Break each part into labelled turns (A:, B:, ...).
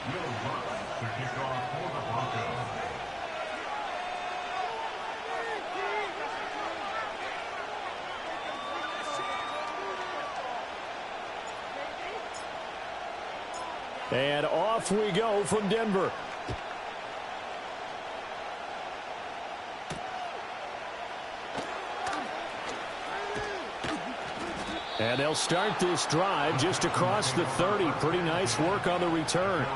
A: To kick off for the Broncos.
B: And off we go from Denver. And they'll start this drive just across the 30. Pretty nice work on the return.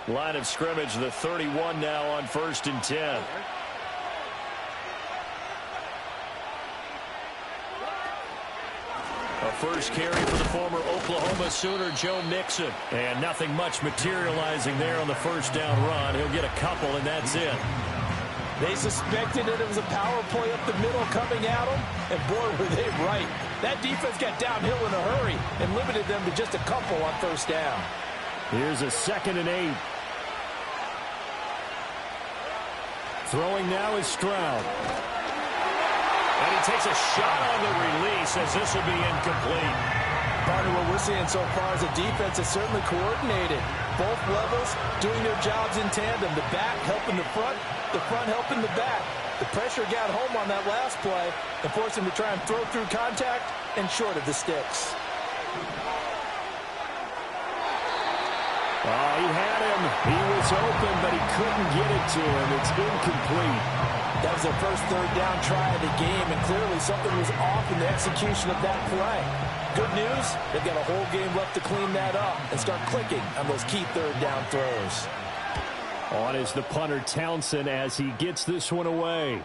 B: Line of scrimmage, the 31 now on 1st and 10. A first carry for the former Oklahoma Sooner, Joe Mixon. And nothing much materializing there on the first down run. He'll get a couple, and that's it.
C: They suspected that it was a power play up the middle coming at them, and boy, were they right. That defense got downhill in a hurry and limited them to just a couple on first down.
B: Here's a 2nd and 8. Throwing now is Stroud. And he takes a shot on the release as this will be incomplete.
C: Partner, what we're seeing so far is a defense that's certainly coordinated. Both levels doing their jobs in tandem. The back helping the front helping the back. The pressure got home on that last play and forced him to try and throw through contact and short of the sticks.
B: Oh, he had him. He was open, but he couldn't get it to him. It's incomplete.
C: That was their first 3rd down try of the game, and clearly something was off in the execution of that play. Good news, they've got a whole game left to clean that up and start clicking on those key 3rd down throws.
B: On is the punter Townsend as he gets this one away.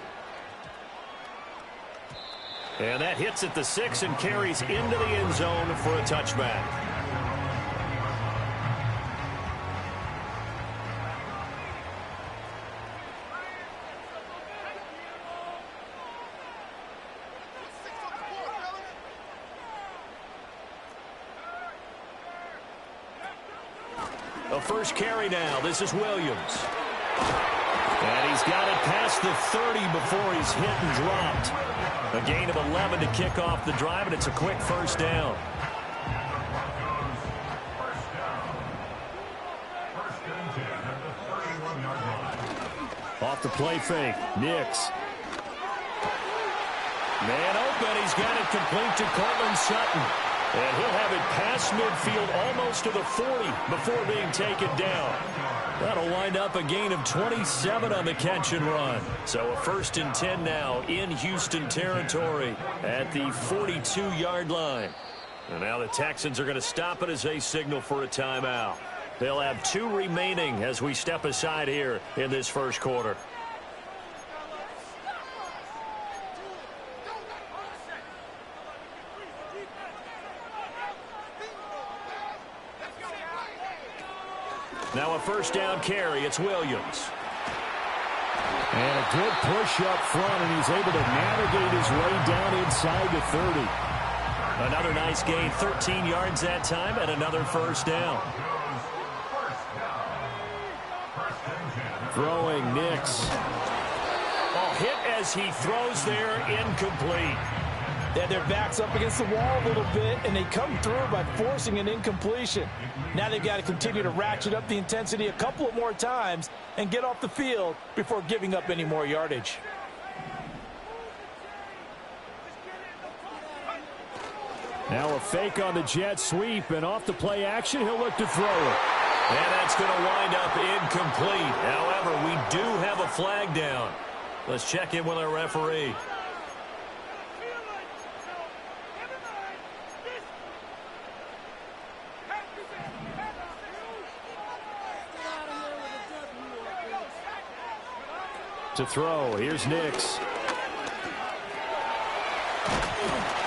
B: And that hits at the 6 and carries into the end zone for a touchback. A first carry now. This is Williams. And he's got it past the 30 before he's hit and dropped. A gain of 11 to kick off the drive, and it's a quick first down. Off the play fake. Nix. Man open. He's got it complete to Cortland Sutton. And he'll have it past midfield almost to the 40 before being taken down. That'll wind up a gain of 27 on the catch and run. So a 1st and 10 now in Houston territory at the 42-yard line. And now the Texans are going to stop it as they signal for a timeout. They'll have 2 remaining as we step aside here in this first quarter. Now a first down carry. It's Williams. And a good push up front, and he's able to navigate his way down inside the 30. Another nice gain, 13 yards that time, and another first down. Throwing Nix. Oh, hit as he throws there, incomplete.
C: They had their backs up against the wall a little bit, and they come through by forcing an incompletion. Now they've got to continue to ratchet up the intensity a couple of more times and get off the field before giving up any more yardage.
B: Now a fake on the jet sweep, and off the play action, he'll look to throw it. And that's going to wind up incomplete. However, we do have a flag down. Let's check in with our referee. To throw, here's Nix.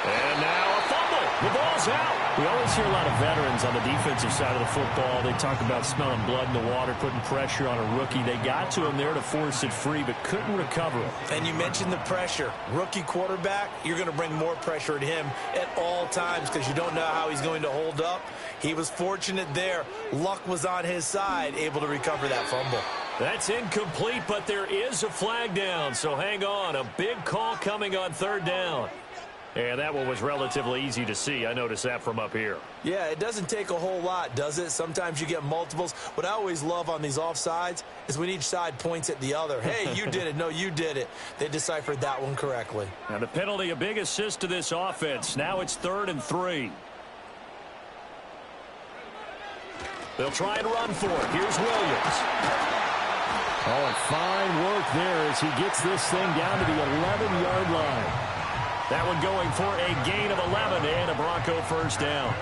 B: And now a fumble. The ball's out. We always hear a lot of veterans on the defensive side of the football. They talk about smelling blood in the water, putting pressure on a rookie. They got to him there to force it free, but couldn't recover it.
C: And you mentioned the pressure. Rookie quarterback, you're going to bring more pressure at him at all times because you don't know how he's going to hold up. He was fortunate there. Luck was on his side, able to recover that fumble.
B: That's incomplete, but there is a flag down, so hang on. A big call coming on third down. And that one was relatively easy to see. I noticed that from up here.
C: Yeah, it doesn't take a whole lot, does it? Sometimes you get multiples. What I always love on these offsides is when each side points at the other. Hey, you did it. No, you did it. They deciphered that one correctly.
B: And the penalty, a big assist to this offense. Now it's 3rd and 3. They'll try and run for it. Here's Williams.
D: Oh, and fine work there as he gets this thing down to the 11-yard line.
B: That one going for a gain of 11 and a Bronco first down.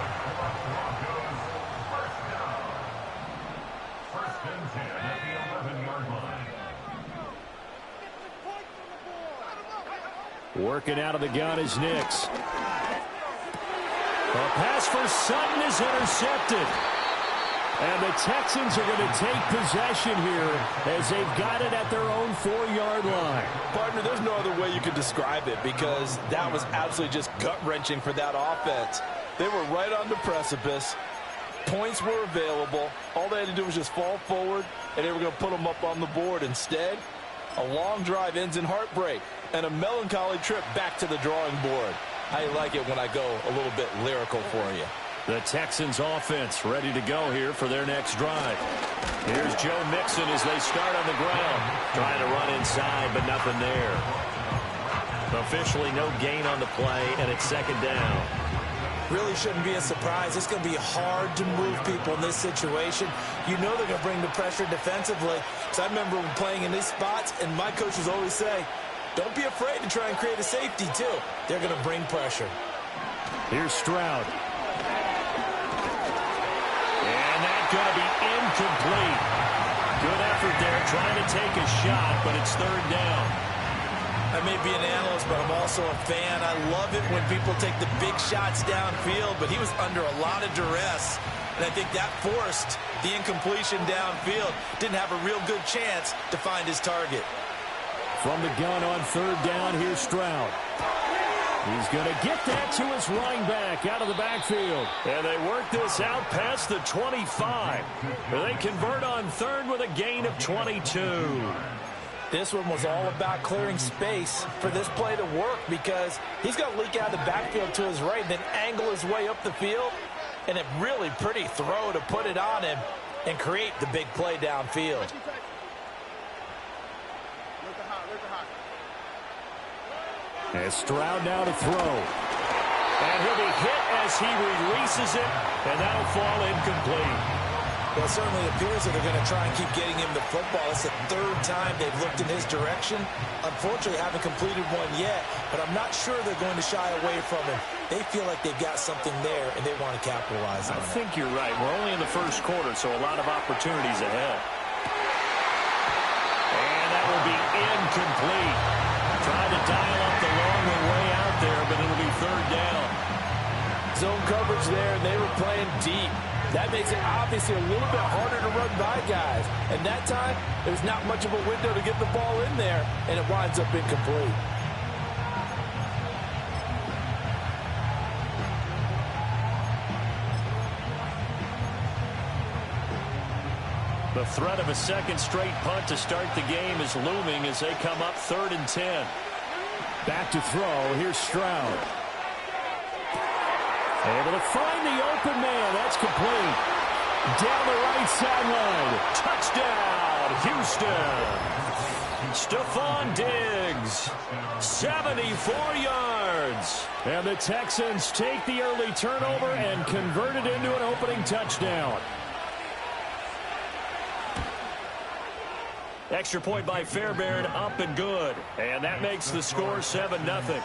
A: First and 10 at the 11-yard line.
B: Working out of the gun is Nix. A pass for Sutton is intercepted. And the Texans are going to take possession here as they've got it at their own 4-yard line.
C: Partner, there's no other way you could describe it because that was absolutely just gut-wrenching for that offense. They were right on the precipice. Points were available. All they had to do was just fall forward, and they were going to put them up on the board. Instead, a long drive ends in heartbreak and a melancholy trip back to the drawing board. I like it when I go a little bit lyrical for you.
B: The Texans offense ready to go here for their next drive. Here's Joe Mixon as they start on the ground. Trying to run inside, but nothing there. Officially no gain on the play, and it's 2nd down.
C: Really shouldn't be a surprise. It's going to be hard to move people in this situation. You know they're going to bring the pressure defensively. So I remember when playing in these spots, and my coaches always say, don't be afraid to try and create a safety, too. They're going to bring pressure.
B: Here's Stroud. Going to be incomplete. Good effort there trying to take a shot, but it's 3rd down.
C: I may be an analyst, but I'm also a fan. I love it when people take the big shots downfield, but he was under a lot of duress, and I think that forced the incompletion downfield. Didn't have a real good chance to find his target.
D: From the gun on 3rd down, here's Stroud. He's going to get that to his running back out of the backfield.
B: And they work this out past the 25. They convert on 3rd with a gain of 22.
C: This one was all about clearing space for this play to work because he's going to leak out of the backfield to his right and then angle his way up the field. And a really pretty throw to put it on him and create the big play downfield.
D: As Stroud now to throw.
B: And he'll be hit as he releases it, and that'll fall incomplete.
C: Well, it certainly appears that they're going to try and keep getting him the football. It's the 3rd time they've looked in his direction. Unfortunately, haven't completed one yet, but I'm not sure they're going to shy away from him. They feel like they've got something there, and they want to capitalize on it.
B: I think you're right. We're only in the 1st quarter, so a lot of opportunities ahead. And that will be incomplete. Trying to dial up the long way out there, but it'll be 3rd down.
C: Zone coverage there, and they were playing deep. That makes it obviously a little bit harder to run by guys. And that time, there's not much of a window to get the ball in there, and it winds up incomplete.
B: The threat of a 2nd straight punt to start the game is looming as they come up 3rd and 10.
D: Back to throw. Here's Stroud. Able to find the open man. That's complete. Down the right sideline.
B: Touchdown, Houston. Stephon Diggs, 74 yards.
D: And the Texans take the early turnover and convert it into an opening touchdown.
B: Extra point by Fairbairn, up and good. And that makes the score 7-0.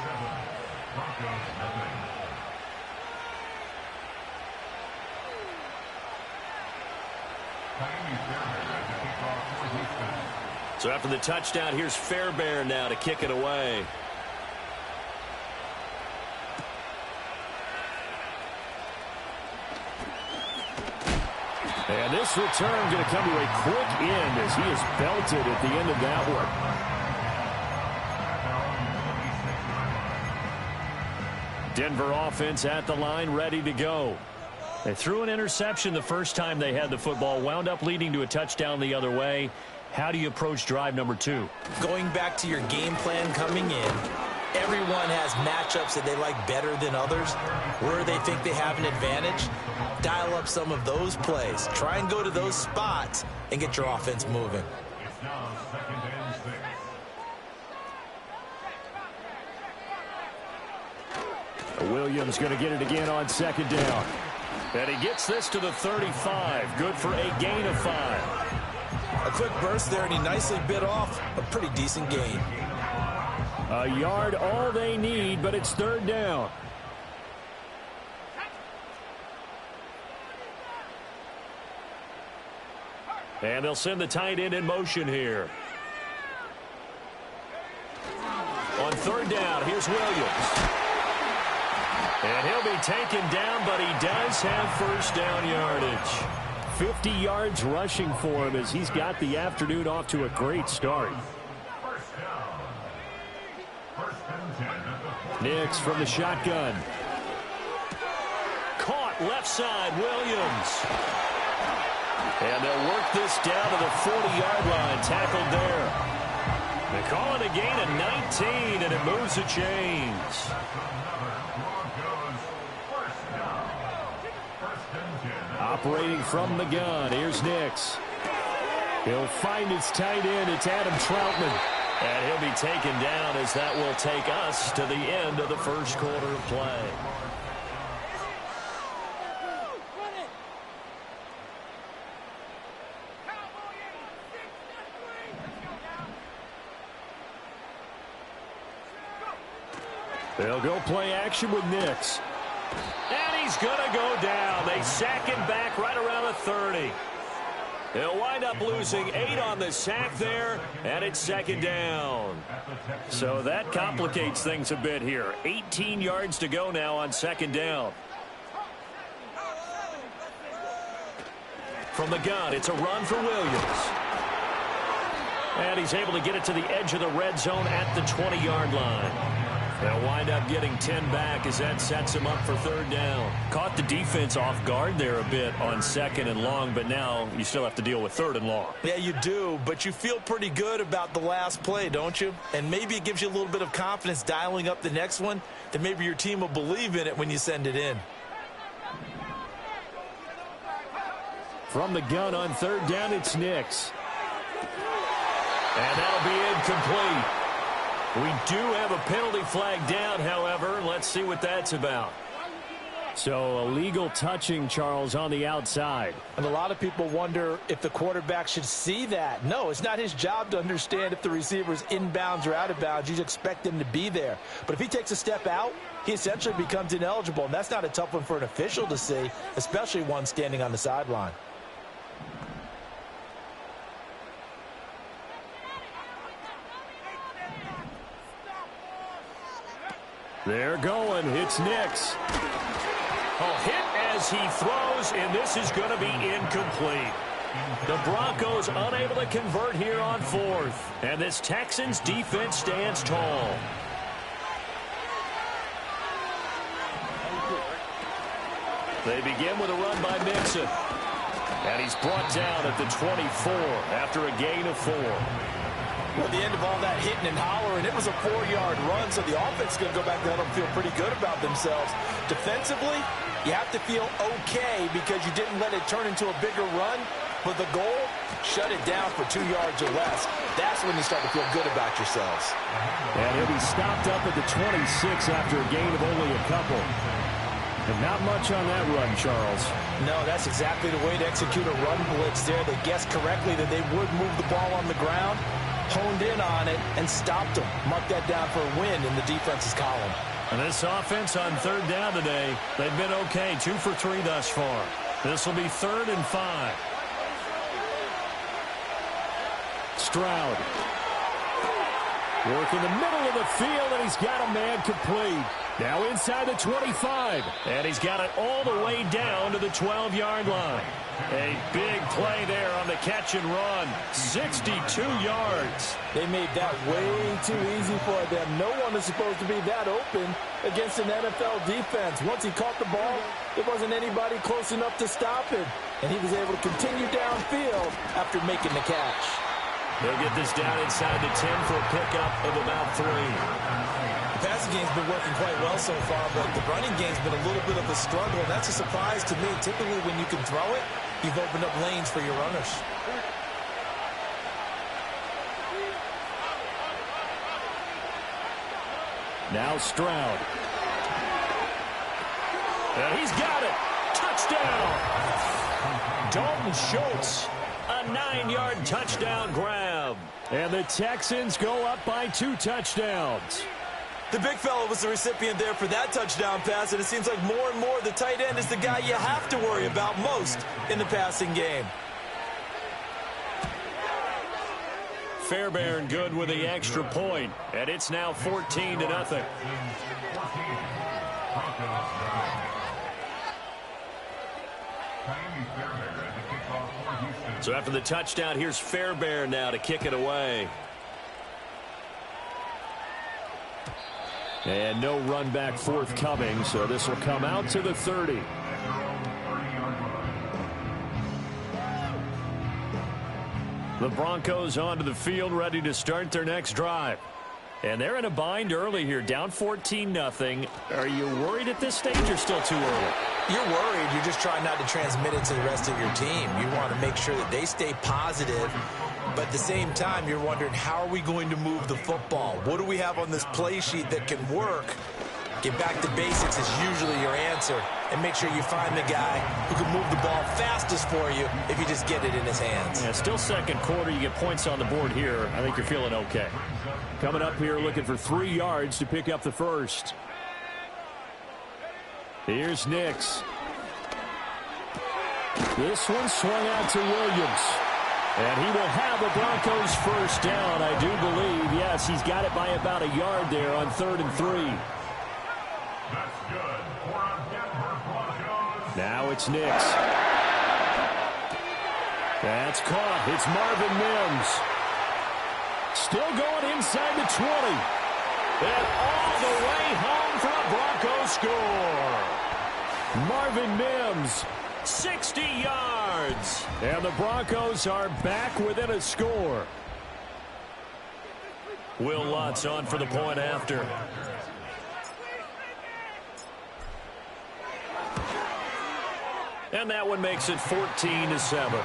B: So after the touchdown, here's Fairbairn now to kick it away.
D: And this return going to come to a quick end as he is belted at the end of that one.
B: Denver offense at the line, ready to go. They threw an interception the first time they had the football, wound up leading to a touchdown the other way. How do you approach drive number 2?
C: Going back to your game plan coming in, everyone has matchups that they like better than others. Where they think they have an advantage, dial up some of those plays. Try and go to those spots and get your offense moving.
A: It's now 2nd and 6.
D: Williams going to get it again on 2nd down.
B: And he gets this to the 35. Good for a gain of 5.
C: A quick burst there, and he nicely bit off a pretty decent gain.
D: A yard all they need, but it's 3rd down.
B: And they'll send the tight end in motion here. On 3rd down, here's Williams. And he'll be taken down, but he does have 1st down yardage.
D: 50 yards rushing for him as he's got the afternoon off to a great start.
A: 1st down. 1st and 10 at the 40.
D: Nix from the shotgun.
B: Caught left side, Williams. And they'll work this down to the 40-yard line. Tackled there. They call it a gain of 19, and it moves the chains.
D: Operating from the gun, here's Nix. He'll find his tight end, it's Adam Troutman.
B: And he'll be taken down as that will take us to the end of the 1st quarter of play.
D: They'll go play action with Nix.
B: And he's going to go down. They sack him back right around the 30. They'll wind up losing 8 on the sack there, and it's 2nd down.
D: So that complicates things a bit here.
B: 18 yards to go now on 2nd down. From the gun, it's a run for Williams. And he's able to get it to the edge of the red zone at the 20-yard line. They'll wind up getting 10 back as that sets him up for 3rd down.
D: Caught the defense off guard there a bit on 2nd and long, but now you still have to deal with 3rd and long.
C: Yeah, you do, but you feel pretty good about the last play, don't you? And maybe it gives you a little bit of confidence dialing up the next one, that maybe your team will believe in it when you send it in.
D: From the gun on 3rd down, it's Nix.
B: And that'll be incomplete. We do have a penalty flag down, however. Let's see what that's about.
D: So illegal touching, Charles, on the outside.
C: And a lot of people wonder if the quarterback should see that. No, it's not his job to understand if the receiver's inbounds or out of bounds. You expect him to be there. But if he takes a step out, he essentially becomes ineligible. And that's not a tough one for an official to see, especially one standing on the sideline.
D: They're going. It's Nix.
B: A hit as he throws, and this is going to be incomplete. The Broncos unable to convert here on 4th. And this Texans defense stands tall. They begin with a run by Mixon. And he's brought down at the 24 after a gain of 4.
C: Well, the end of all that hitting and hollering, it was a 4-yard run, so the offense is going to go back there and feel pretty good about themselves. Defensively, you have to feel okay because you didn't let it turn into a bigger run, but the goal, shut it down for 2 yards or less. That's when you start to feel good about yourselves.
D: And he'll be stopped up at the 26 after a gain of only a couple. And not much on that run, Charles.
C: No, that's exactly the way to execute a run blitz there. They guessed correctly that they would move the ball on the ground, honed in on it, and stopped them. Mark that down for a win in the defense's column.
B: And this offense on 3rd down today, they've been okay. 2 for 3 thus far. This will be 3rd and 5.
D: Stroud. Work in the middle of the field, and he's got a man complete. Now inside the 25.
B: And he's got it all the way down to the 12-yard line. A big play there on the catch and run. 62 yards.
C: They made that way too easy for them. No one is supposed to be that open against an NFL defense. Once he caught the ball, there wasn't anybody close enough to stop him. And he was able to continue downfield after making the catch.
B: They'll get this down inside the 10 for a pickup of about 3.
C: The passing game's been working quite well so far, but the running game's been a little bit of a struggle, and that's a surprise to me. Typically, when you can throw it, you've opened up lanes for your runners.
D: Now Stroud.
B: And he's got it. Touchdown. Dalton Schultz, a 9-yard touchdown grab.
D: And the Texans go up by 2 touchdowns.
C: The big fella was the recipient there for that touchdown pass, and it seems like more and more the tight end is the guy you have to worry about most in the passing game.
B: Fairbairn good with the extra point, and it's now 14-0. So after the touchdown, here's Fairbairn now to kick it away.
D: And no run back forthcoming, so this will come out to the 30. The Broncos onto the field, ready to start their next drive. And they're in a bind early here, down 14-0. Are you worried at this stage or still too early?
C: You're worried. You're just trying not to transmit it to the rest of your team. You want to make sure that they stay positive. But at the same time, you're wondering, how are we going to move the football? What do we have on this play sheet that can work? Get back to basics is usually your answer. And make sure you find the guy who can move the ball fastest for you if you just get it in his hands.
D: Yeah, still second quarter. You get points on the board here. I think you're feeling okay. Coming up here looking for 3 yards to pick up the first. Here's Nix. This one swung out to Williams. And he will have the Broncos first down, I do believe. Yes, he's got it by about a yard there on 3rd and 3.
A: That's good for a Denver Broncos.
D: Now it's Nix. That's caught. It's Marvin Mims. Still going inside the 20. And all the way home for a Broncos score. Marvin Mims, 60 yards. And the Broncos are back within a score.
B: Will Lutz on for the point after. And that one makes it 14-7.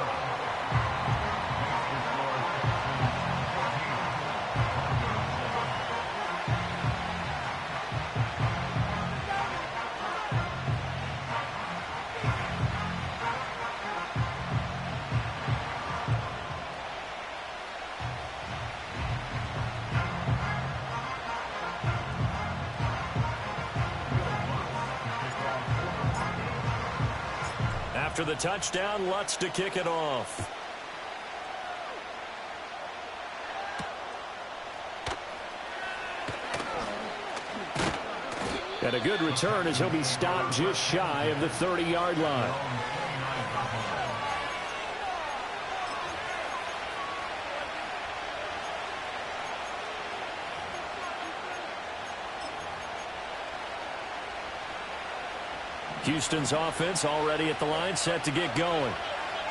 B: After the touchdown, Lutz to kick it off.
D: And a good return as he'll be stopped just shy of the 30-yard line. Houston's offense already at the line, set to get going.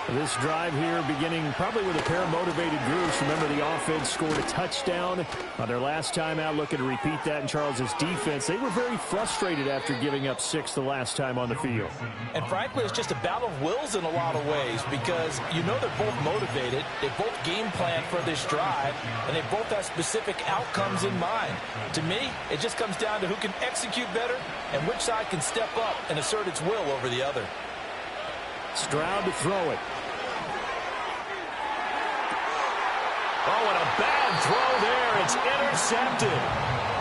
D: This drive here beginning probably with a pair of motivated groups. Remember, the offense scored a touchdown on their last time out, looking to repeat that in Charles's defense. They were very frustrated after giving up 6 the last time on the field.
C: And frankly, it's just a battle of wills in a lot of ways, because you know they're both motivated, they both game plan for this drive, and they both have specific outcomes in mind. To me, it just comes down to who can execute better and which side can step up and assert its will over the other.
D: Stroud to throw it.
B: Oh, and a bad throw there. It's intercepted.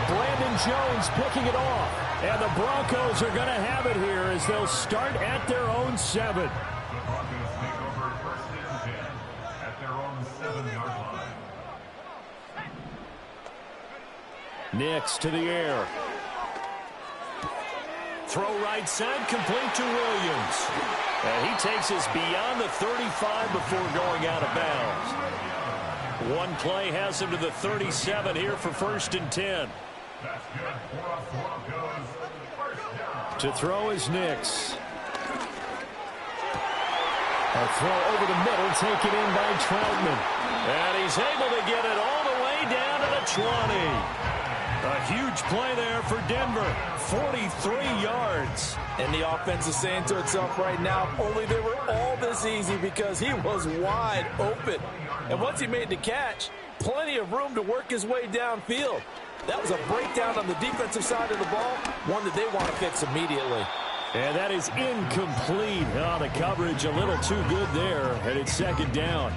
D: Brandon Jones picking it off. And the Broncos are going to have it here as they'll start at their own 7.
A: The Broncos take over 1st and 10 at their own 7-yard line.
D: Nix to the air.
B: Throw right side, complete to Williams. And he takes us beyond the 35 before going out of bounds. One play has him to the 37 here for 1st and 10.
A: That's good for a Broncos first down.
D: To throw is Nix.
B: A throw over the middle, taken in by Troutman. And he's able to get it all the way down to the 20. A huge play there for Denver. 43 yards.
C: And the offense is saying to itself right now, only they were all this easy because he was wide open. And once he made the catch, plenty of room to work his way downfield. That was a breakdown on the defensive side of the ball, one that they want to fix immediately.
B: And that is incomplete. Oh, the coverage a little too good there, and it's second down.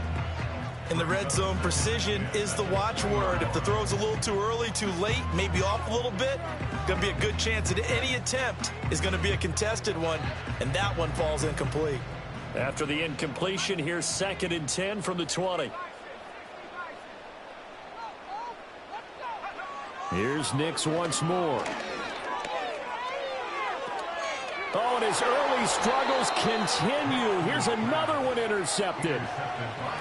C: In the red zone, precision is the watchword. If the throw's a little too early, too late, maybe off a little bit, going to be a good chance that any attempt is going to be a contested one, and that one falls incomplete.
B: After the incompletion, here's 2nd and 10 from the 20. Here's Nix once more. Oh, and his early struggles continue. Here's another one intercepted.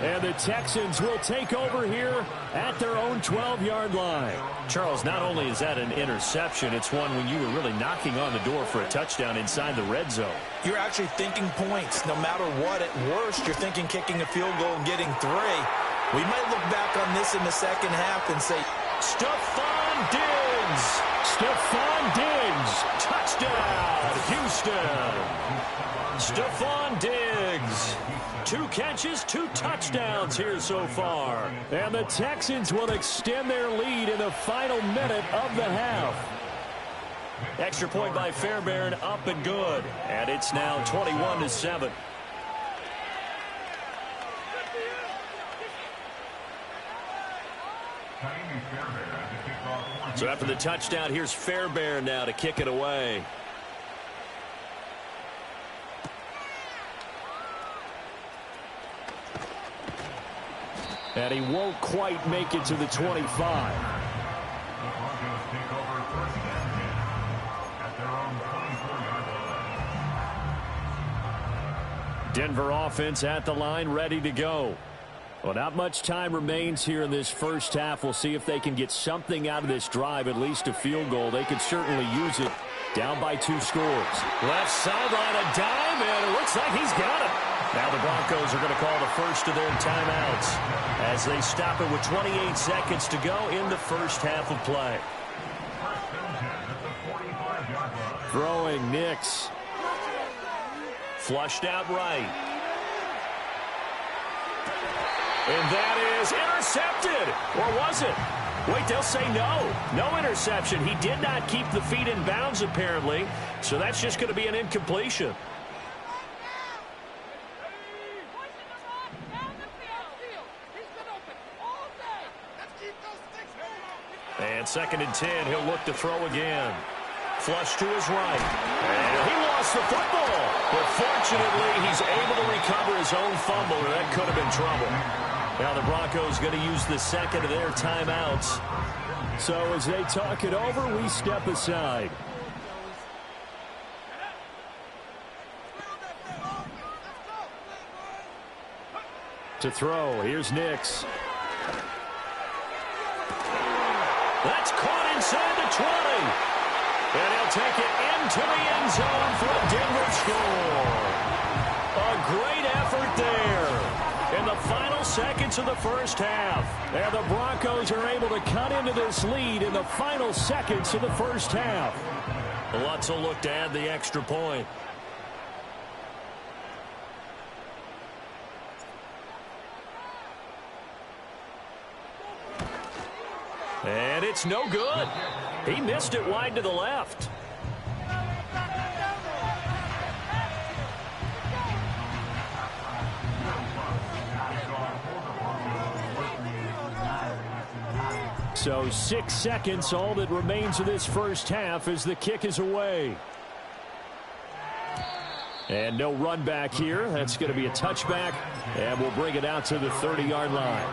B: And the Texans will take over here at their own 12-yard line. Charles, not only is that an interception, it's one when you were really knocking on the door for a touchdown inside the red zone.
C: You're actually thinking points. No matter what, at worst, you're thinking kicking a field goal and getting 3. We might look back on this in the second half and say,
B: Stephon Diggs! Stephon Diggs! Touchdown, Houston! Stephon Diggs. 2 catches, 2 touchdowns here so far. And the Texans will extend their lead in the final minute of the half. Extra point by Fairbairn, up and good. And it's now 21-7. So after the touchdown, here's Fairbairn now to kick it away. And he won't quite make it to the 25. Denver offense at the line, ready to go. Well, not much time remains here in this first half. We'll see if they can get something out of this drive, at least a field goal. They could certainly use it. Down by 2 scores. Left sideline, a dime, and it looks like he's got it. Now the Broncos are going to call the first of their timeouts as they stop it with 28 seconds to go in the first half of play. Throwing Nix. Flushed out right. And that is intercepted. Or was it? Wait, they'll say no. No interception. He did not keep the feet in bounds, apparently. So that's just going to be an incompletion. And 2nd and 10. He'll look to throw again. Flush to his right. And he lost the football. But fortunately, he's able to recover his own fumble, or that could have been trouble. Now the Broncos going to use the second of their timeouts. So as they talk it over, we step aside. To throw, here's Nix. That's caught inside the 20. And he'll take it into the end zone for a Denver score. A great effort there in the final seconds of the first half. And the Broncos are able to cut into this lead in the final seconds of the first half. Lots of look to add the extra point. And it's no good. He missed it wide to the left. So 6 seconds, all that remains of this first half as the kick is away. And no run back here. That's going to be a touchback, and we'll bring it out to the 30-yard line.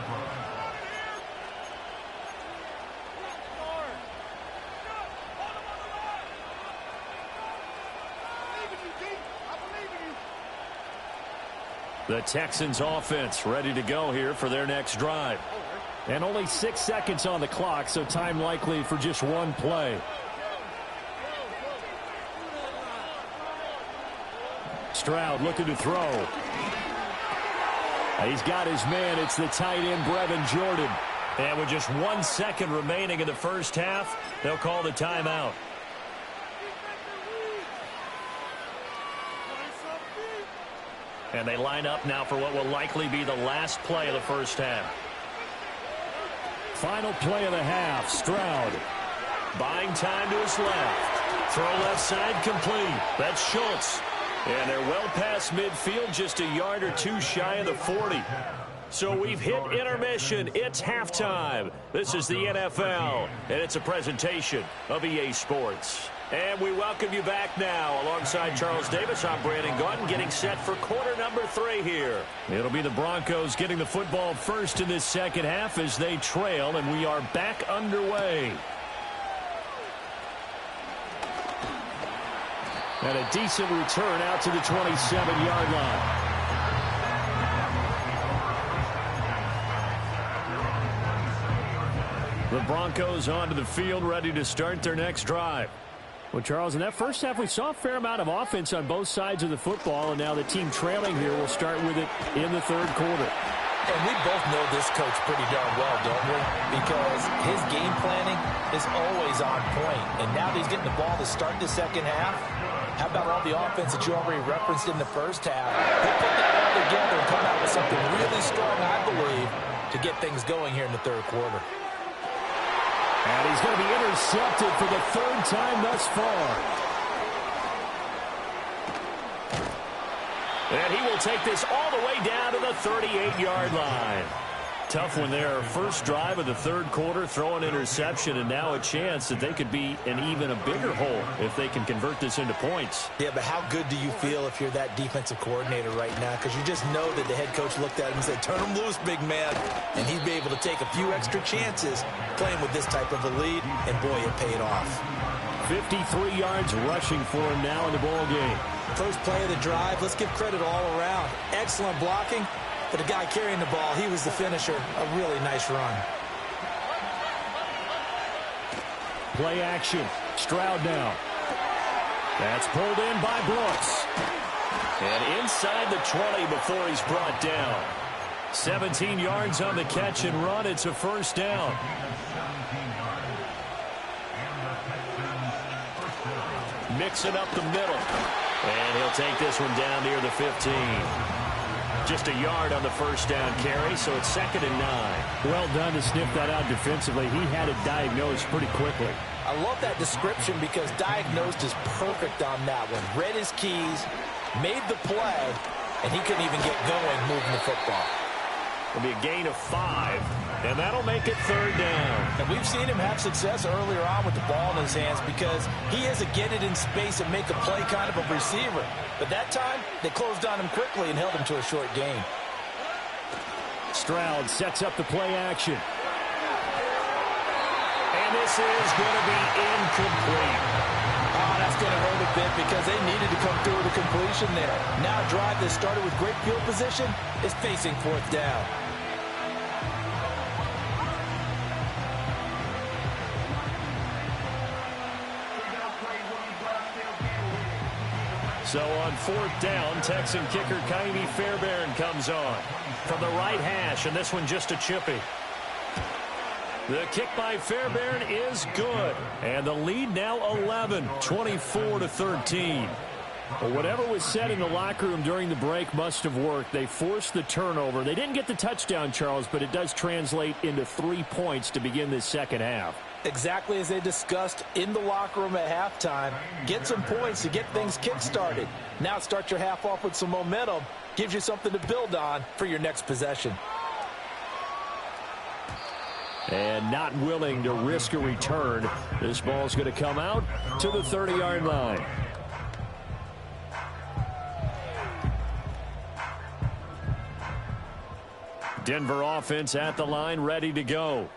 B: The Texans offense ready to go here for their next drive. And only 6 seconds on the clock, so time likely for just one play. Stroud looking to throw. He's got his man. It's the tight end, Brevin Jordan. And with just 1 second remaining in the first half, they'll call the timeout. And they line up now for what will likely be the last play of the first half.
D: Final play of the half, Stroud.
B: Buying time to his left. Throw left side complete. That's Schultz. And they're well past midfield, just a yard or two shy of the 40. So we've hit intermission. It's halftime. This is the NFL, and it's a presentation of EA Sports. And we welcome you back now. Alongside Charles Davis, I'm Brandon Gaudin, getting set for quarter number 3 here.
D: It'll be the Broncos getting the football first in this second half as they trail, and we are back underway. And a decent return out to the 27-yard line. The Broncos onto the field, ready to start their next drive. Well, Charles, in that first half, we saw a fair amount of offense on both sides of the football, and now the team trailing here will start with it in the third quarter.
C: And we both know this coach pretty darn well, don't we? Because his game planning is always on point. And now that he's getting the ball to start the second half, how about all the offense that you already referenced in the first half? He'll put that all together and come out with something really strong, I believe, to get things going here in the third quarter.
D: And he's going to be intercepted for the third time thus far.
B: And he will take this all the way down to the 38-yard line. Tough one there. First drive of the third quarter, throw an interception, and now a chance that they could be in even a bigger hole if they can convert this into points.
C: Yeah, but how good do you feel if you're that defensive coordinator right now? Because you just know that the head coach looked at him and said, turn him loose, big man. And he'd be able to take a few extra chances playing with this type of a lead, and boy, it paid off.
D: 53 yards rushing for him now in the ball game.
C: First play of the drive, let's give credit all around. Excellent blocking. For the guy carrying the ball, he was the finisher. A really nice run.
D: Play action. Stroud now. That's pulled in by Brooks.
B: And inside the 20 before he's brought down. 17 yards on the catch and run. It's a first down. Mixing up the middle. And he'll take this one down near the 15. Just a yard on the first down carry, so it's 2nd and 9.
D: Well done to sniff that out defensively. He had it diagnosed pretty quickly.
C: I love that description because diagnosed is perfect on that one. Read his keys, made the play, and he couldn't even get going moving the football.
B: It'll be a gain of 5, and that'll make it 3rd down.
C: And we've seen him have success earlier on with the ball in his hands because he is a get it in space and make a play kind of a receiver. But that time, they closed on him quickly and held him to a short gain.
D: Stroud sets up the play action.
B: And this is going to be incomplete.
C: Oh, that's going to hurt a bit because they needed to come through with a completion there. Now a drive that started with great field position is facing 4th down.
B: So on 4th down, Texan kicker Ka'imi Fairbairn comes on from the right hash, and this one just a chippy. The kick by Fairbairn is good, and the lead now 11, 24-13.
D: Well, whatever was said in the locker room during the break must have worked. They forced the turnover. They didn't get the touchdown, Charles, but it does translate into 3 points to begin this second half.
C: Exactly as they discussed in the locker room at halftime. Get some points to get things kick-started. Now start your half off with some momentum. Gives you something to build on for your next possession.
D: And not willing to risk a return. This ball's going to come out to the 30-yard line.
B: Denver offense at the line, ready to go.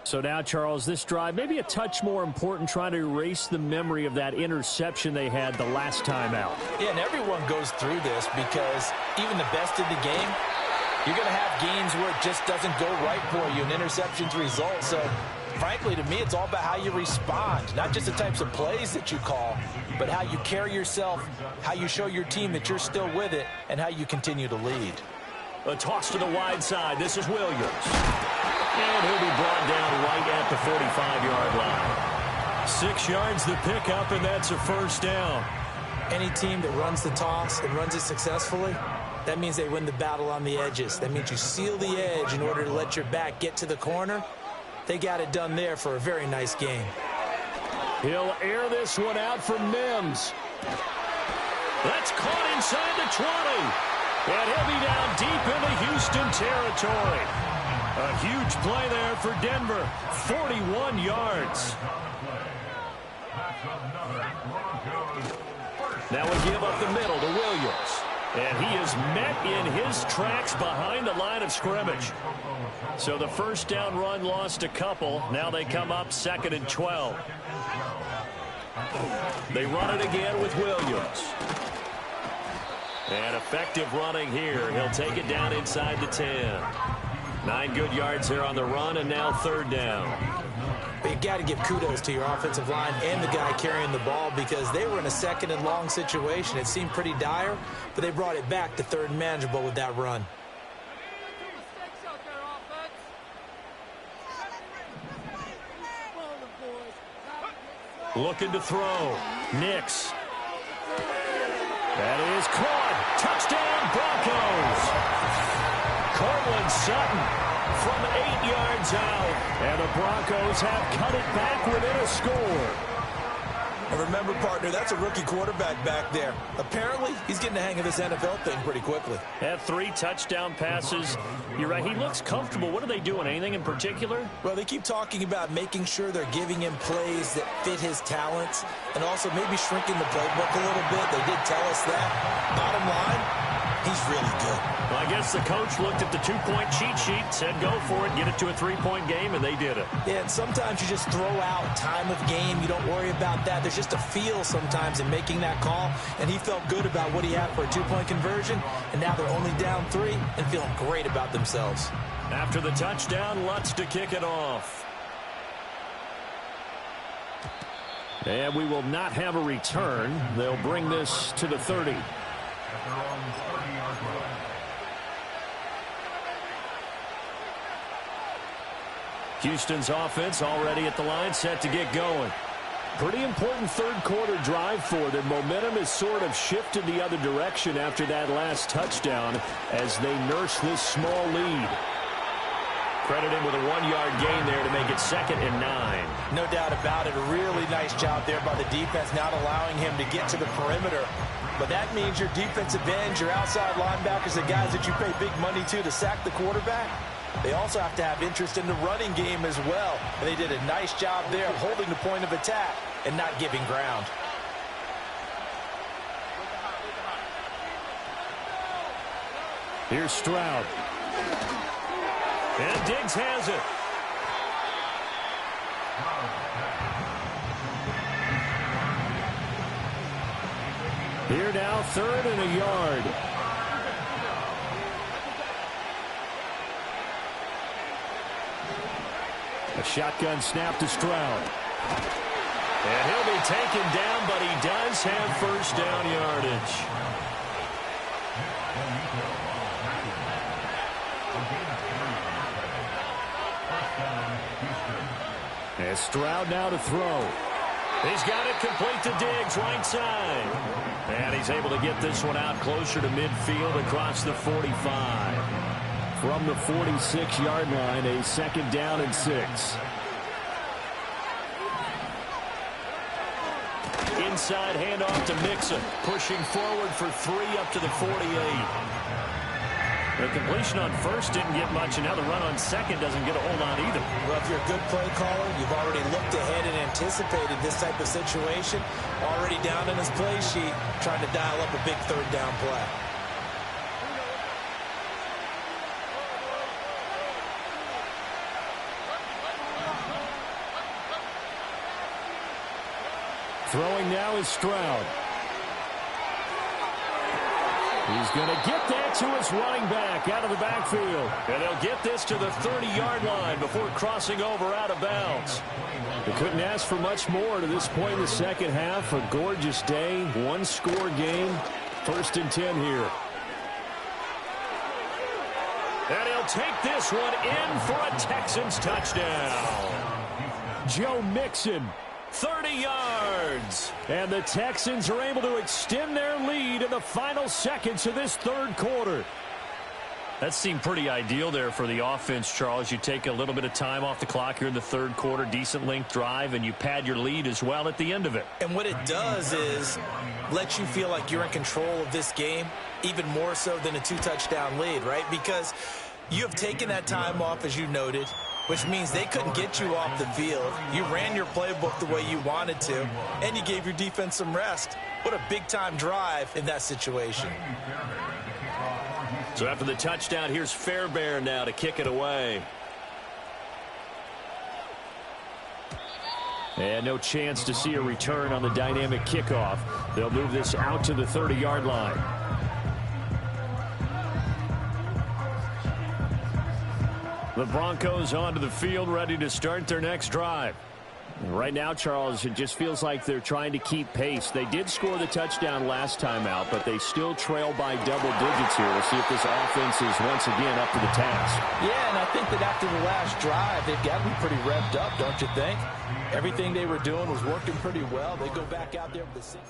D: So now, Charles, this drive maybe a touch more important, trying to erase the memory of that interception they had the last time out.
C: Yeah, and everyone goes through this because even the best in the game, you're going to have games where it just doesn't go right for you, and interceptions result. So, frankly, to me, it's all about how you respond, not just the types of plays that you call, but how you carry yourself, how you show your team that you're still with it, and how you continue to lead.
B: A toss to the wide side. This is Williams. And he'll be brought down right at the 45-yard line. 6 yards the pickup, and that's a first down.
C: Any team that runs the toss and runs it successfully, that means they win the battle on the edges. That means you seal the edge in order to let your back get to the corner. They got it done there for a very nice game.
B: He'll air this one out for Mims. That's caught inside the 20. And he'll be down deep into Houston territory. A huge play there for Denver. 41 yards. Now we give up the middle to Williams. And he is met in his tracks behind the line of scrimmage. So the first down run lost a couple. Now they come up 2nd and 12. They run it again with Williams. And effective running here. He'll take it down inside the 10. 9 good yards there on the run, and now 3rd down.
C: But you got to give kudos to your offensive line and the guy carrying the ball because they were in a 2nd and long situation. It seemed pretty dire, but they brought it back to 3rd and manageable with that run.
B: Looking to throw. Nix. That is caught. Touchdown, Broncos. Cortland Sutton from 8 yards out. And the Broncos have cut it back within a score.
C: And remember, partner, that's a rookie quarterback back there. Apparently, he's getting the hang of this NFL thing pretty quickly.
B: Had 3 touchdown passes. You're right, he looks comfortable. What are they doing? Anything in particular?
C: Well, they keep talking about making sure they're giving him plays that fit his talents and also maybe shrinking the playbook a little bit. They did tell us that. Bottom line, he's really good.
B: Well, I guess the coach looked at the 2-point cheat sheet, said go for it, get it to a 3-point game, and they did it.
C: Yeah, and sometimes you just throw out time of game. You don't worry about that. There's just a feel sometimes in making that call, and he felt good about what he had for a 2-point conversion, and now they're only down 3 and feeling great about themselves.
B: After the touchdown, Lutz to kick it off. And we will not have a return. They'll bring this to the 30. Houston's offense already at the line, set to get going. Pretty important third-quarter drive for them. Momentum has sort of shifted the other direction after that last touchdown as they nurse this small lead. Credit him with a 1-yard gain there to make it 2nd and 9.
C: No doubt about it. A really nice job there by the defense, not allowing him to get to the perimeter. But that means your defensive ends, your outside linebackers, the guys that you pay big money to sack the quarterback, they also have to have interest in the running game as well. And they did a nice job there of holding the point of attack and not giving ground.
B: Here's Stroud. And Diggs has it. Here now, 3rd and a yard. A shotgun snap to Stroud. And he'll be taken down, but he does have first down yardage. And Stroud now to throw. He's got it complete to Diggs, right side. And he's able to get this one out closer to midfield across the 45. From the 46-yard line, a 2nd down and 6. Inside handoff to Mixon, pushing forward for 3 up to the 48. The completion on first didn't get much, and now the run on second doesn't get a whole lot either.
C: Well, if you're a good play caller, you've already looked ahead and anticipated this type of situation. Already down in his play sheet, trying to dial up a big 3rd down play.
B: Throwing now is Stroud. He's going to get that to his running back out of the backfield. And they'll get this to the 30-yard line before crossing over out of bounds. They couldn't ask for much more to this point in the second half. A gorgeous day, 1-score game. 1st and 10 here. And he'll take this one in for a Texans touchdown.
D: Joe Mixon.
B: 30 yards.
D: And the Texans are able to extend their lead in the final seconds of this third quarter.
B: That seemed pretty ideal there for the offense, Charles. You take a little bit of time off the clock here in the third quarter, decent length drive, and you pad your lead as well at the end of it.
C: And what it does is let you feel like you're in control of this game, even more so than a 2-touchdown lead, right? Because you have taken that time off, as you noted, which means they couldn't get you off the field. You ran your playbook the way you wanted to, and you gave your defense some rest. What a big-time drive in that situation.
B: So after the touchdown, here's Fairbairn now to kick it away.
D: And no chance to see a return on the dynamic kickoff. They'll move this out to the 30-yard line. The Broncos onto the field, ready to start their next drive. Right now, Charles, it just feels like they're trying to keep pace. They did score the touchdown last time out, but they still trail by double digits here. We'll see if this offense is once again up to the task.
C: Yeah, and I think that after the last drive, they've got to be pretty revved up, don't you think? Everything they were doing was working pretty well. They go back out there with the same.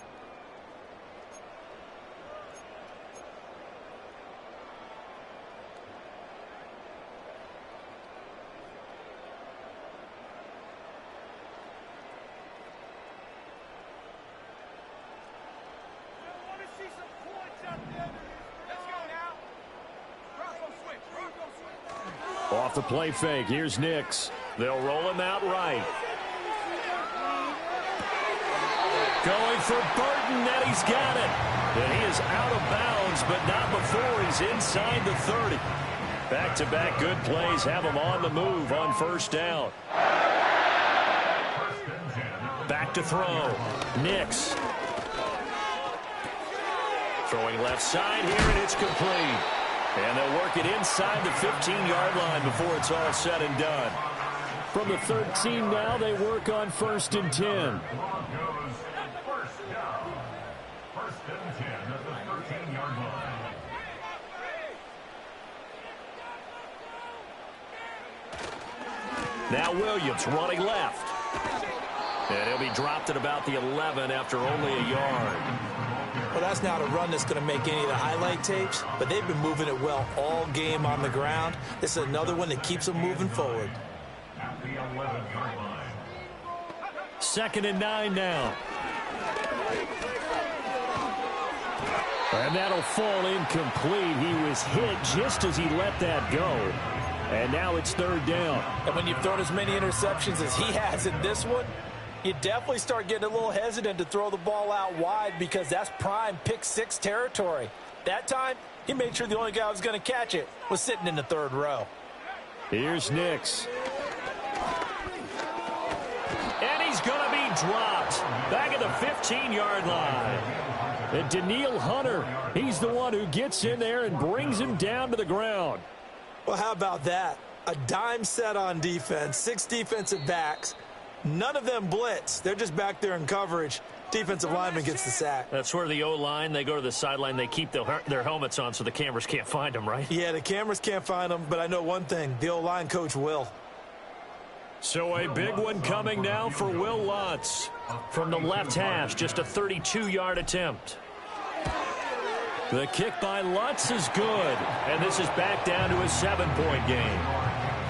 D: Off the play fake, here's Nix. They'll roll him out right.
B: Going for Burton, and he's got it. And he is out of bounds, but not before he's inside the 30. Back-to-back good plays have him on the move on first down. Back to throw. Nix. Throwing left side here, and it's complete. And they'll work it inside the 15-yard line before it's all said and done.
D: From the 13 now, they work on 1st and 10.
A: First and 10 at the 13-yard line.
B: Now Williams running left. And he'll be dropped at about the 11 after only a yard.
C: Well, that's not a run that's going to make any of the highlight tapes, but they've been moving it well all game on the ground. This is another one that keeps them moving forward.
A: At the 11-yard line.
B: 2nd and 9 now.
D: And that'll fall incomplete. He was hit just as he let that go. And now it's 3rd down.
C: And when you've thrown as many interceptions as he has in this one, you definitely start getting a little hesitant to throw the ball out wide because that's prime pick 6 territory. That time, he made sure the only guy who was going to catch it was sitting in the 3rd row.
D: Here's Nix.
B: And he's going to be dropped back at the 15-yard line.
D: And Danielle Hunter, he's the one who gets in there and brings him down to the ground.
C: Well, how about that? A dime set on defense, 6 defensive backs. None of them blitz. They're just back there in coverage. Defensive lineman gets the sack.
B: That's where the O-line, they go to the sideline, they keep their helmets on so the cameras can't find them, right?
C: Yeah, the cameras can't find them, but I know one thing. The O-line coach will.
B: So a big one coming now for Will Lutz. From the left hash, just a 32-yard attempt. The kick by Lutz is good. And this is back down to a 7-point game.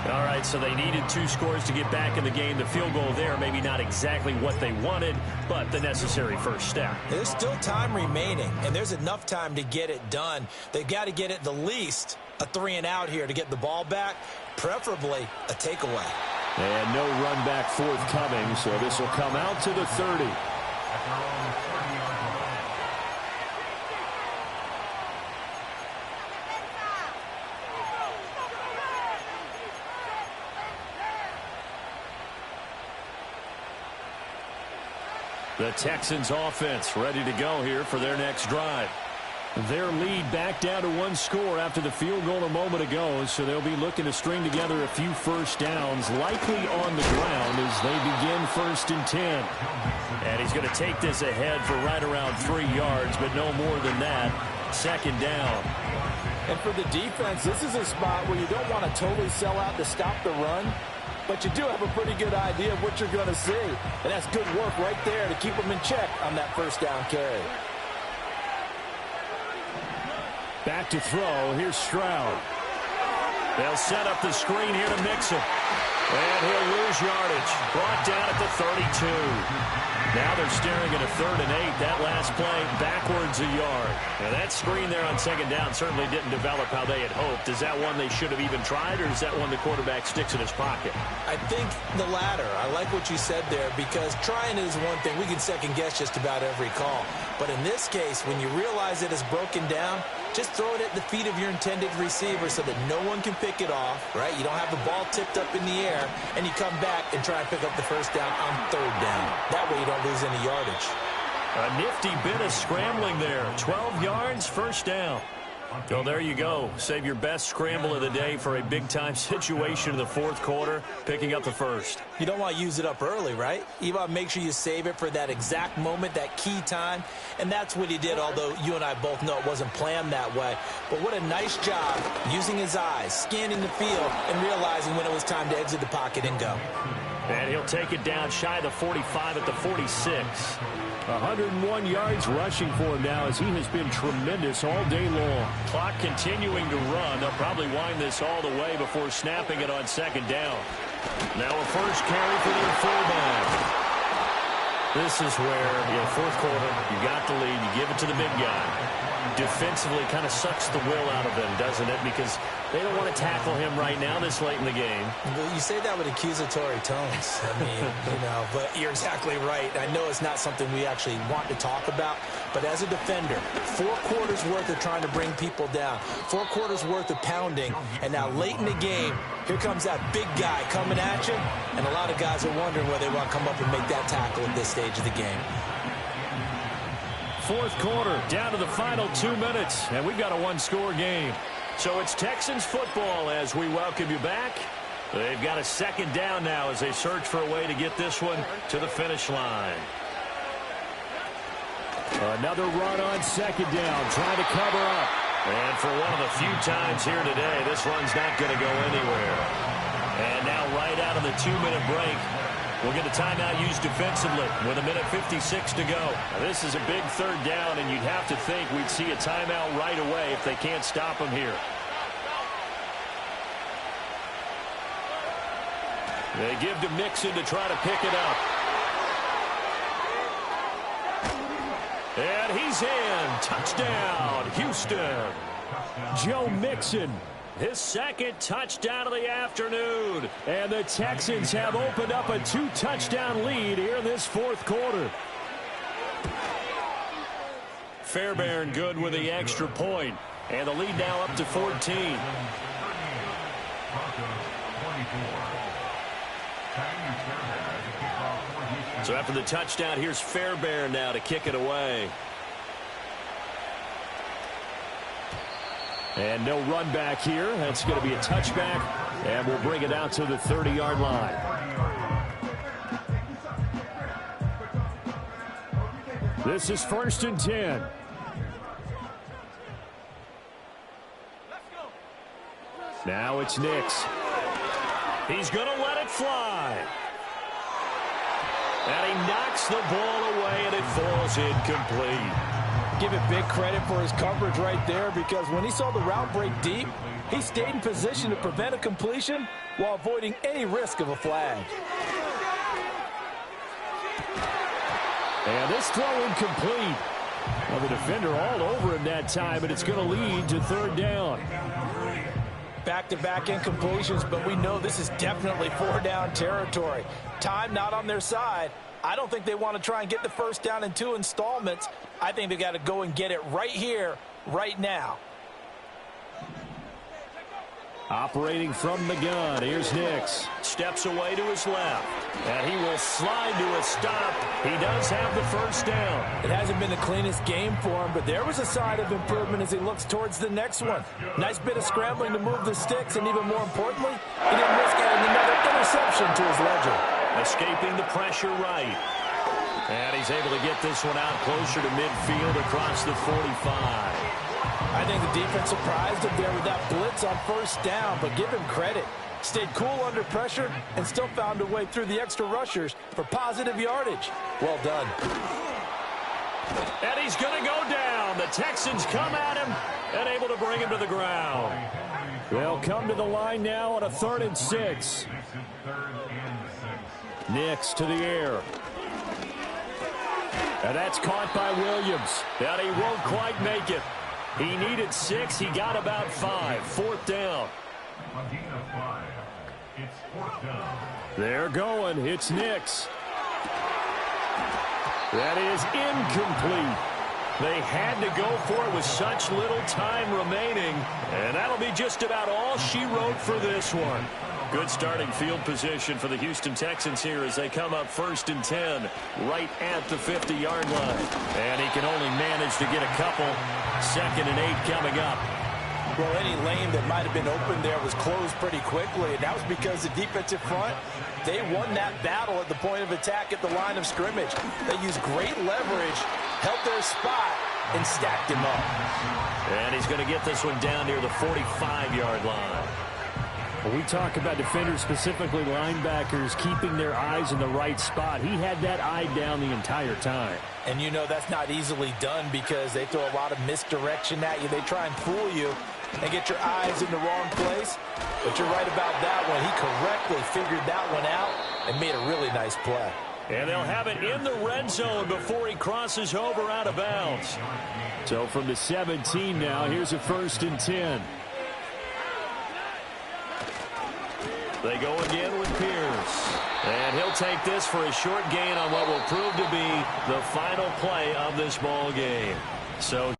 B: All right, so they needed 2 scores to get back in the game. The field goal there, maybe not exactly what they wanted, but the necessary first step.
C: There's still time remaining, and there's enough time to get it done. They've got to get at the least a 3-and-out here to get the ball back, preferably a takeaway.
D: And no run back forthcoming, so this will come out to the 30.
A: At their own 30-yard line.
B: The Texans offense ready to go here for their next drive.
D: Their lead back down to 1 score after the field goal a moment ago, so they'll be looking to string together a few first downs, likely on the ground as they begin 1st and 10.
B: And he's going to take this ahead for right around 3 yards, but no more than that. 2nd down.
C: And for the defense, this is a spot where you don't want to totally sell out to stop the run, but you do have a pretty good idea of what you're going to see. And that's good work right there to keep them in check on that first down carry.
D: Back to throw. Here's Stroud.
B: They'll set up the screen here to Mixon. And he'll lose yardage. Brought down at the 32. Now they're staring at a 3rd and 8. That last play backwards a yard. Now that screen there on second down certainly didn't develop how they had hoped. Is that one they should have even tried, or is that one the quarterback sticks in his pocket?
C: I think the latter. I like what you said there, because trying is one thing. We can second guess just about every call. But in this case, when you realize it is broken down, just throw it at the feet of your intended receiver so that no one can pick it off, right? You don't have the ball tipped up in the air, and you come back and try and pick up the first down on 3rd down. That way you don't lose any yardage.
B: A nifty bit of scrambling there. 12 yards, first down. Well, there you go. Save your best scramble of the day for a big-time situation in the 4th quarter, picking up the first.
C: You don't want to use it up early, right? You want to make sure you save it for that exact moment, that key time. And that's what he did, although you and I both know it wasn't planned that way. But what a nice job using his eyes, scanning the field, and realizing when it was time to exit the pocket and go.
B: And he'll take it down shy of the 45 at the 46.
D: 101 yards rushing for him now, as he has been tremendous all day long.
B: Clock continuing to run. They'll probably wind this all the way before snapping it on second down. Now a first carry for their fullback. This is where, 4th quarter, you got the lead, you give it to the big guy. Defensively kind of sucks the will out of them, doesn't it? Because they don't want to tackle him right now this late in the game.
C: Well, you say that with accusatory tones. I mean, but you're exactly right. I know it's not something we actually want to talk about, but as a defender, 4 quarters worth of trying to bring people down, 4 quarters worth of pounding, and now late in the game, here comes that big guy coming at you, and a lot of guys are wondering whether they want to come up and make that tackle at this stage of the game.
B: 4th quarter, down to the final 2 minutes, and we've got a 1-score game. So it's Texans football as we welcome you back. They've got a second down now as they search for a way to get this one to the finish line.
D: Another run on second down, trying to cover up.
B: And for one of the few times here today, this run's not going to go anywhere. And now right out of the 2-minute break, we'll get a timeout used defensively with 1:56 to go. Now, this is a big 3rd down, and you'd have to think we'd see a timeout right away if they can't stop him here. They give to Mixon to try to pick it up. And he's in. Touchdown, Houston.
D: Joe Mixon,
B: his 2nd touchdown of the afternoon.
D: And the Texans have opened up a 2-touchdown lead here in this 4th quarter.
B: Fairbairn good with the extra point. And the lead now up to 14. So after the touchdown, here's Fairbairn now to kick it away.
D: And no run back here. That's going to be a touchback, and we'll bring it out to the 30-yard line. This is 1st and 10. Now it's Nix.
B: He's going to let it fly. And he knocks the ball away, and it falls incomplete.
C: Give it big credit for his coverage right there, because when he saw the route break deep, he stayed in position to prevent a completion while avoiding any risk of a flag.
D: And this throw incomplete. Well, the defender all over him that time, and it's going to lead to 3rd down.
C: Back-to-back incompletions, but we know this is definitely 4-down territory. Time not on their side. I don't think they want to try and get the first down in 2 installments. I think they've got to go and get it right here, right now.
D: Operating from the gun, here's Nix.
B: Steps away to his left, and he will slide to a stop. He does have the first down.
C: It hasn't been the cleanest game for him, but there was a sign of improvement as he looks towards the next one. Nice bit of scrambling to move the sticks, and even more importantly, he didn't risk adding another interception to his ledger.
B: Escaping the pressure right. And he's able to get this one out closer to midfield across the 45.
C: I think the defense surprised him there with that blitz on first down, but give him credit. Stayed cool under pressure and still found a way through the extra rushers for positive yardage. Well done.
B: And he's going to go down. The Texans come at him and able to bring him to the ground.
D: They'll come to the line now on a 3rd and 6. Nix to the air.
B: And that's caught by Williams. And he won't quite make it. He needed 6. He got about 5. 4th down.
D: They're going. It's Nix.
B: That is incomplete. They had to go for it with such little time remaining. And that'll be just about all she wrote for this one. Good starting field position for the Houston Texans here as they come up 1st and 10 right at the 50-yard line. And he can only manage to get a couple. 2nd and 8 coming up.
C: Well, any lane that might have been open there was closed pretty quickly, and that was because the defensive front, they won that battle at the point of attack at the line of scrimmage. They used great leverage, held their spot, and stacked him up.
B: And he's going to get this one down near the 45-yard line.
D: When we talk about defenders, specifically linebackers, keeping their eyes in the right spot, he had that eye down the entire time.
C: And you know that's not easily done because they throw a lot of misdirection at you. They try and fool you and get your eyes in the wrong place. But you're right about that one. He correctly figured that one out and made a really nice play.
B: And they'll have it in the red zone before he crosses over out of bounds.
D: So from the 17 now, here's a 1st and 10.
B: They go again with Pierce. And he'll take this for a short gain on what will prove to be the final play of this ball game. So